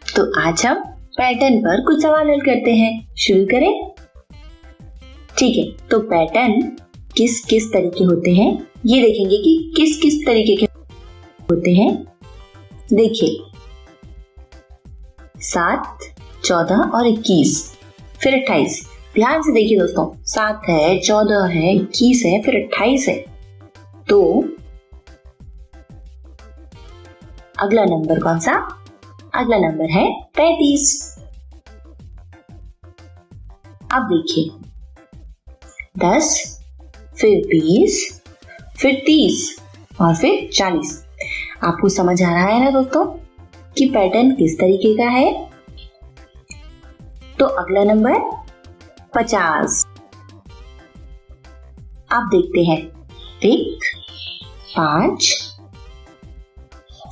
तो आज हम पैटर्न पर कुछ सवाल हल करते हैं। शुरू करें? ठीक है, तो पैटर्न किस किस तरीके होते हैं ये देखेंगे कि किस किस तरीके के होते हैं। देखिए, 7, 14 और 21, फिर 28। ध्यान से देखिए दोस्तों, 7 है, 14 है, 21 है, फिर 28 है। तो अगला नंबर कौन सा? अगला नंबर है 35। अब देखिए, 10, फिर 20, फिर 30 और फिर 40। आपको समझ आ रहा है ना दोस्तों कि पैटर्न किस तरीके का है? तो अगला नंबर 50। अब देखते हैं, 1, 5,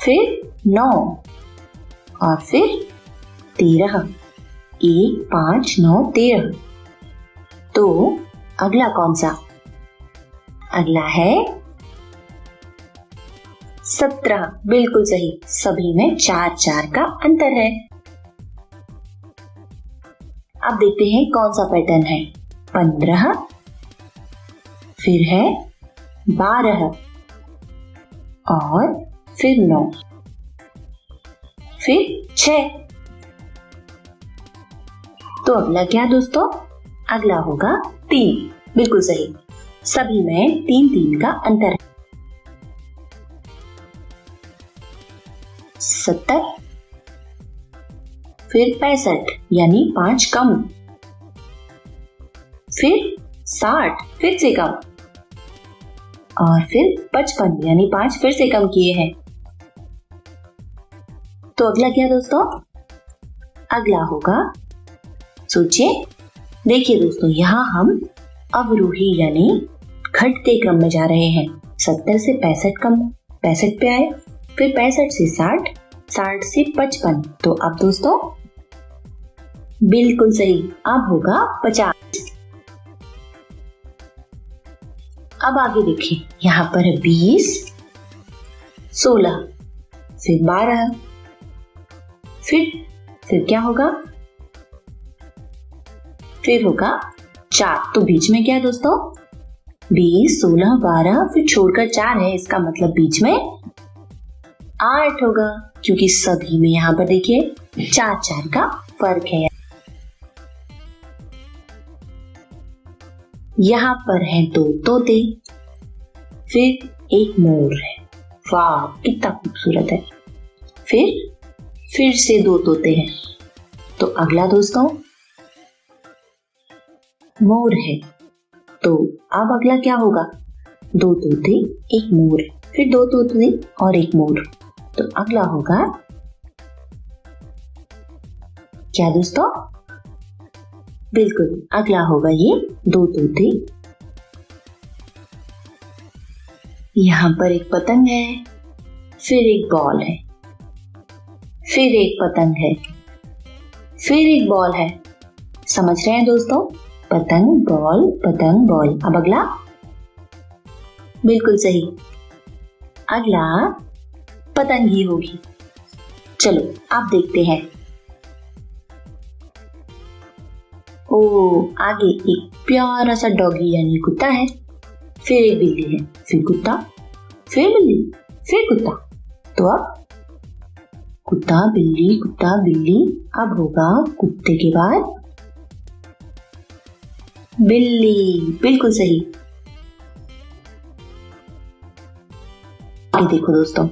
फिर 9 और फिर 13। 1, 5, 9, 13। तो अगला कौन सा? अगला है 17। बिल्कुल सही, सभी में 4-4 का अंतर है। अब देखते हैं कौन सा पैटर्न है। 15, फिर है 12 और फिर 9, फिर 6। तो अगला क्या दोस्तों? अगला होगा 3। बिल्कुल सही, सभी में 3-3 का अंतर है। 70, फिर 65 यानी 5 कम, फिर 60 फिर से कम और फिर 55 यानी 5 फिर से कम किए हैं। तो अगला क्या दोस्तों? अगला होगा, सोचिए। देखिए दोस्तों, यहाँ हम अवरोही यानी घटते क्रम में जा रहे हैं। 70 से 65 कम, 65 पे आए, फिर 65 से 60, 60 से 55। तो अब दोस्तों बिल्कुल सही, अब होगा 50। अब आगे देखिए, यहाँ पर है 20, 16, फिर 12, फिर क्या होगा? फिर होगा 4। तो बीच में क्या है दोस्तों? 20, 16, 12, फिर छोड़कर 4 है, इसका मतलब बीच में 8 होगा, क्योंकि सभी में यहाँ पर देखिए 4-4 का फर्क है। यहाँ पर है 2 तोते, फिर एक मोर है। वाह, कितना खूबसूरत है। फिर से 2 तोते हैं। तो अगला दोस्तों मोर है। तो अब अगला क्या होगा? 2 तोते, एक मोर, फिर 2 तोते और एक मोर। तो अगला होगा क्या दोस्तों? बिल्कुल, अगला होगा ये 2 तोते। यहाँ पर एक पतंग है, फिर एक बॉल है, फिर एक पतंग है, फिर एक बॉल है। समझ रहे हैं दोस्तों? पतंग बॉल, पतंग बॉल। अब अगला? बिल्कुल सही, अगला पतंग ही होगी। चलो अब देखते हैं। ओ, आगे एक प्यारा सा डॉगी यानी कुत्ता है, फिर एक बिल्ली है, फिर कुत्ता, फिर बिल्ली, फिर कुत्ता। तो अब कुत्ता बिल्ली, अब होगा कुत्ते के बाद बिल्ली। बिल्कुल सही। ये देखो दोस्तों,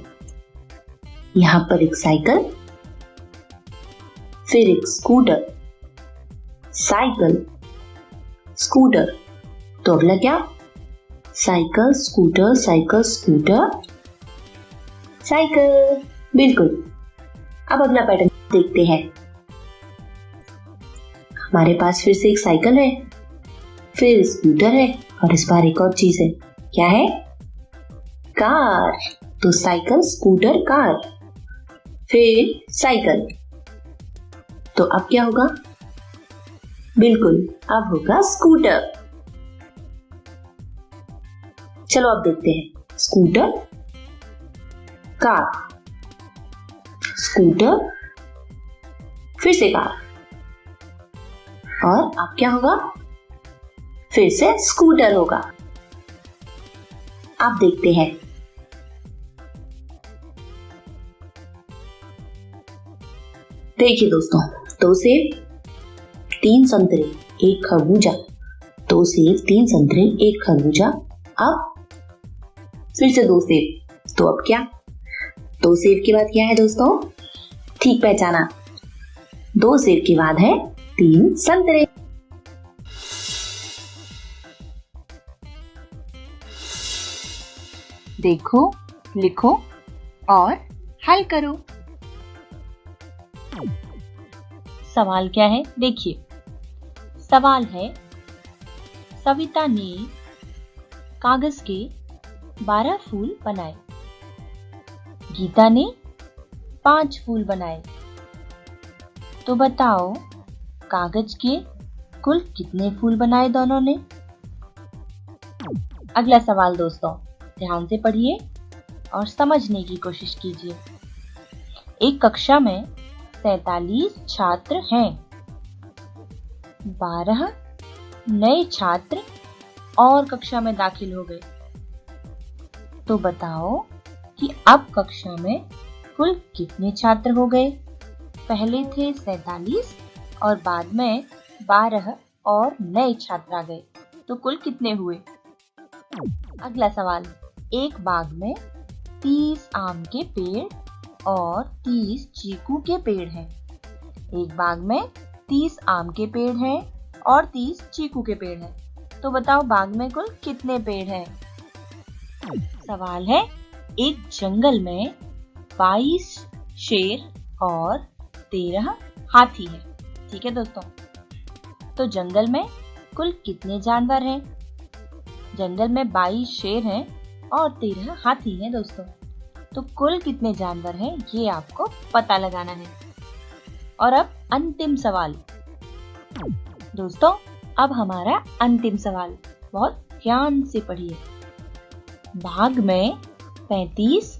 यहाँ पर एक साइकिल, फिर एक स्कूटर, साइकिल, स्कूटर। तो अगला क्या? Cycle, scooter, cycle, scooter, cycle. बिल्कुल। अब अगला पैटर्न देखते हैं। हमारे पास फिर से एक साइकिल है, फिर स्कूटर है और इस बार एक और चीज है। क्या है? कार। तो साइकिल, स्कूटर, कार, फिर साइकिल। तो अब क्या होगा? बिल्कुल, अब होगा स्कूटर। चलो अब देखते हैं। स्कूटर, कार, स्कूटर, फिर से कार, और अब क्या होगा? फिर से स्कूटर होगा। अब देखते हैं। देखिए दोस्तों, 2 सेब, 3 संतरे, 1 खरबूजा। 2 सेब, 3 संतरे, 1 खरबूजा। अब फिर से 2 सेब। तो अब क्या? 2 सेब के बाद क्या है दोस्तों? ठीक पहचाना, 2 सेब के बाद है 3 संतरे। देखो, लिखो और हल करो। सवाल क्या है? देखिए, सवाल है, सविता ने कागज के 12 फूल बनाए, गीता ने 5 फूल बनाए। तो बताओ, कागज के कुल कितने फूल बनाए दोनों ने? अगला सवाल दोस्तों, ध्यान से पढ़िए और समझने की कोशिश कीजिए। एक कक्षा में 47 छात्र हैं। 12 नए छात्र और कक्षा में दाखिल हो गए। तो बताओ कि अब कक्षा में कुल कितने छात्र हो गए? पहले थे 47 और बाद में 12 और नए छात्र आ गए। तो कुल कितने हुए? अगला सवाल, एक बाग में 30 आम के पेड़ और 30 चीकू के पेड़ हैं। एक बाग में 30 आम के पेड़ हैं और 30 चीकू के पेड़ हैं। तो बताओ, बाग में कुल कितने पेड़ हैं? सवाल है, एक जंगल में 22 शेर और 13 हाथी है। ठीक है दोस्तों, तो जंगल में कुल कितने जानवर हैं? जंगल में 22 शेर हैं और 13 हाथी हैं दोस्तों। तो कुल कितने जानवर हैं, ये आपको पता लगाना है। और अब अंतिम सवाल दोस्तों, अब हमारा अंतिम सवाल, बहुत ध्यान से पढ़िए। बाग में 35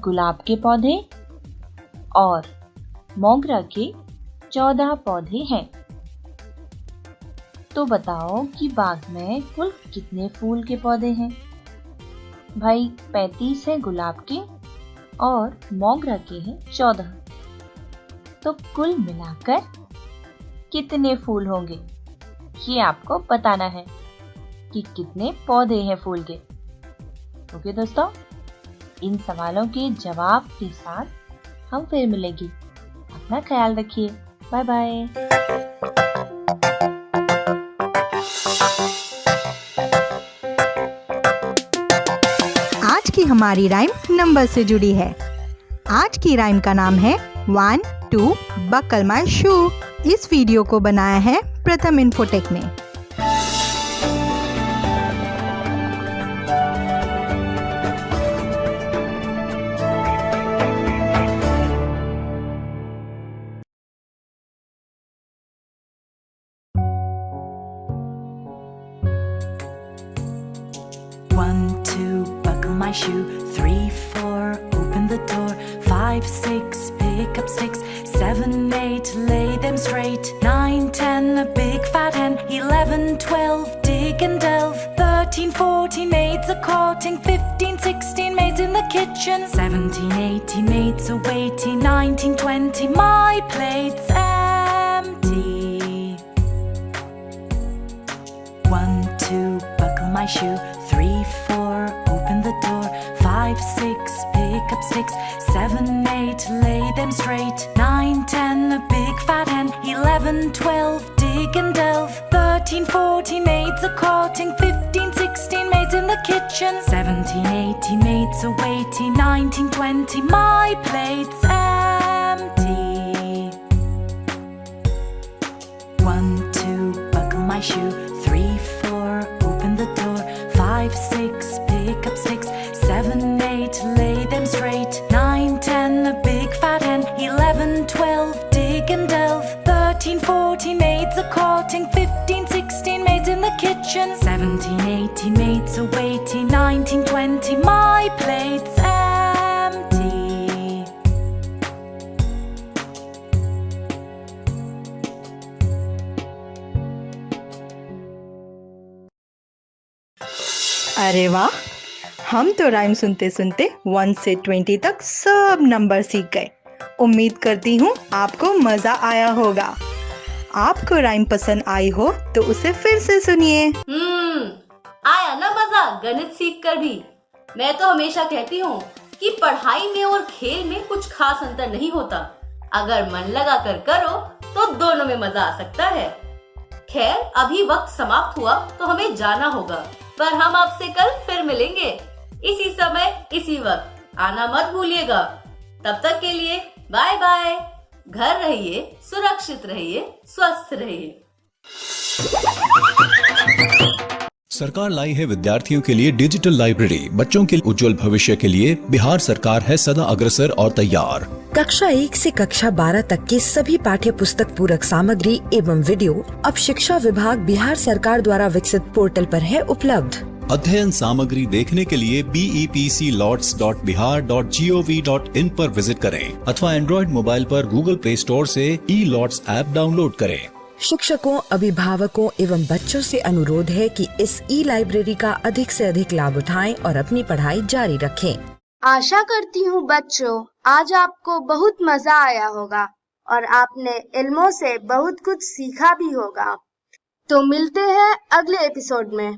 गुलाब के पौधे और मोगरा के 14 पौधे हैं। तो बताओ कि बाग में कुल कितने फूल के पौधे हैं? भाई 35 है गुलाब के और मोगरा के हैं 14। तो कुल मिलाकर कितने फूल होंगे, ये आपको बताना है कि कितने पौधे हैं फूल के। ओके दोस्तों, इन सवालों के जवाब के साथ हम फिर मिलेंगे। अपना ख्याल रखिए। Bye bye. आज की हमारी राइम नंबर से जुड़ी है। आज की राइम का नाम है 1 2 बकल माई शू। इस वीडियो को बनाया है प्रथम इन्फोटेक ने। One, two, buckle my shoe. 3, 4, open the door. 5 5, 6, pick up sticks. 7, 8, lay them straight. 9, 10, a big fat hen. 11, 12, dig and delve. 13, 14, maids a courting. 15, 16, maids in the kitchen. 17, 18, maids a waiting. 19, 20, my plate's empty. 1, 2, buckle my shoe. 3, 4, open the door. 5, 6, pick up sticks. 7, 8, lay them straight. 9, 10, a big fat hen. 11, 12, dig and delve. 13, 14, maids a courting. 15, 16, maids in the kitchen. 17, 18, maids a waiting. 19, 20, my plate's empty. 1, 2, buckle my shoe. 3, 4, open the door. 5, 6, pick up sticks. 7, 8, lay them straight. 9, 10, a big fat hen. 11, 12, dig and delve. 13, 14, maids a courting. 15, 16, maids in the kitchen. 17, 18, maids a waiting. 19, 20, my plate's empty. अरे वाह, हम तो rhyme सुनते सुनते 1 से 20 तक सब number सीख गए। उम्मीद करती हूँ आपको मजा आया होगा। आपको राइम पसंद आई हो तो उसे फिर से सुनिए। आया ना मजा गणित सीख कर भी। मैं तो हमेशा कहती हूँ कि पढ़ाई में और खेल में कुछ खास अंतर नहीं होता। अगर मन लगा कर करो तो दोनों में मजा आ सकता है। खैर, अभी वक्त समाप्त हुआ तो हमें जाना होगा, पर हम आपसे कल फिर मिलेंगे इसी समय इसी वक्त। आना मत भूलिएगा। तब तक के लिए बाय बाय। घर रहिए, सुरक्षित रहिए, स्वस्थ रहिए। सरकार लाई है विद्यार्थियों के लिए डिजिटल लाइब्रेरी। बच्चों के उज्जवल भविष्य के लिए बिहार सरकार है सदा अग्रसर और तैयार। कक्षा 1 से कक्षा 12 तक की सभी पाठ्य पुस्तक पूरक सामग्री एवं वीडियो अब शिक्षा विभाग बिहार सरकार द्वारा विकसित पोर्टल पर है उपलब्ध। अध्ययन सामग्री देखने के लिए BEPCLOTS.bihar.gov.in पर विजिट करें अथवा एंड्रॉइड मोबाइल पर गूगल प्ले स्टोर से E-LOTS ऐप डाउनलोड करें। शिक्षकों, अभिभावकों एवं बच्चों से अनुरोध है कि इस ई-लाइब्रेरी का अधिक से अधिक लाभ उठाएं और अपनी पढ़ाई जारी रखें। आशा करती हूँ बच्चों, आज आपको बहुत मजा आया होगा और आपने इल्मों से बहुत कुछ सीखा भी होगा। तो मिलते हैं अगले एपिसोड में।